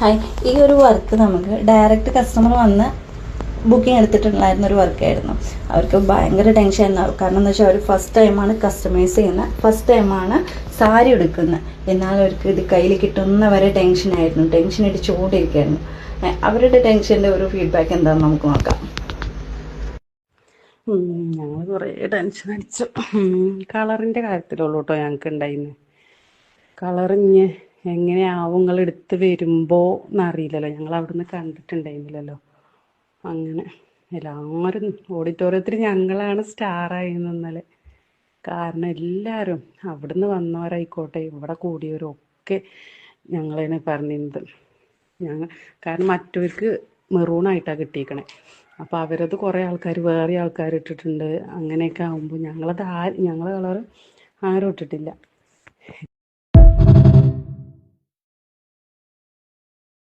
Hi, ഈ ഒരു work നമുക്ക് ഡയറക്റ്റ് കസ്റ്റമർ വന്ന് ബുക്കിംഗ് എടുത്തിട്ടുണ്ടായിരുന്ന ഒരു വർക്കായിരുന്നു. അവർക്ക് ഭയങ്കര ടെൻഷൻ ആയിരുന്നു. കാരണം എന്താ വെച്ചാൽ അവർ ഫസ്റ്റ് ടൈമാണ് കസ്റ്റമൈസ് ചെയ്യുന്നത്, ഫസ്റ്റ് ടൈമാണ് സാരി എടുക്കുന്നത്. എന്നാൽ അവർക്ക് ഇത് കയ്യിൽ കിട്ടുന്നവരെ ടെൻഷനായിരുന്നു, ടെൻഷൻ അടിച്ചുകൊണ്ടിരിക്കുകയായിരുന്നു. അവരുടെ ടെൻഷൻ്റെ ഒരു ഫീഡ്ബാക്ക് എന്താണെന്ന് നമുക്ക് നോക്കാം. ഞങ്ങൾ കുറേ ടെൻഷൻ അടിച്ചു. കളറിൻ്റെ കാര്യത്തിലുള്ളൂ കേട്ടോ ഞങ്ങൾക്ക് ഉണ്ടായിരുന്നു. കളറിഞ്ഞ് എങ്ങനെയാവും നിങ്ങൾ എടുത്ത് വരുമ്പോൾ എന്നറിയില്ലല്ലോ, ഞങ്ങൾ അവിടുന്ന് കണ്ടിട്ടുണ്ടായിരുന്നില്ലല്ലോ. അങ്ങനെ എല്ലാവരും ഓഡിറ്റോറിയത്തിൽ ഞങ്ങളാണ് സ്റ്റാറായി ഇന്നലെ. കാരണം എല്ലാവരും അവിടുന്ന് വന്നവരായിക്കോട്ടെ ഇവിടെ കൂടിയവരും ഒക്കെ ഞങ്ങളതിനെ പറഞ്ഞിരുന്നത്. കാരണം മറ്റവർക്ക് മെറൂണായിട്ടാണ് കിട്ടിയിരിക്കണേ. അപ്പോൾ അവരത് കുറേ ആൾക്കാർ വേറെ ആൾക്കാർ ഇട്ടിട്ടുണ്ട്. അങ്ങനെയൊക്കെ ആകുമ്പോൾ ഞങ്ങളെ കളർ ആരും ഇട്ടിട്ടില്ല.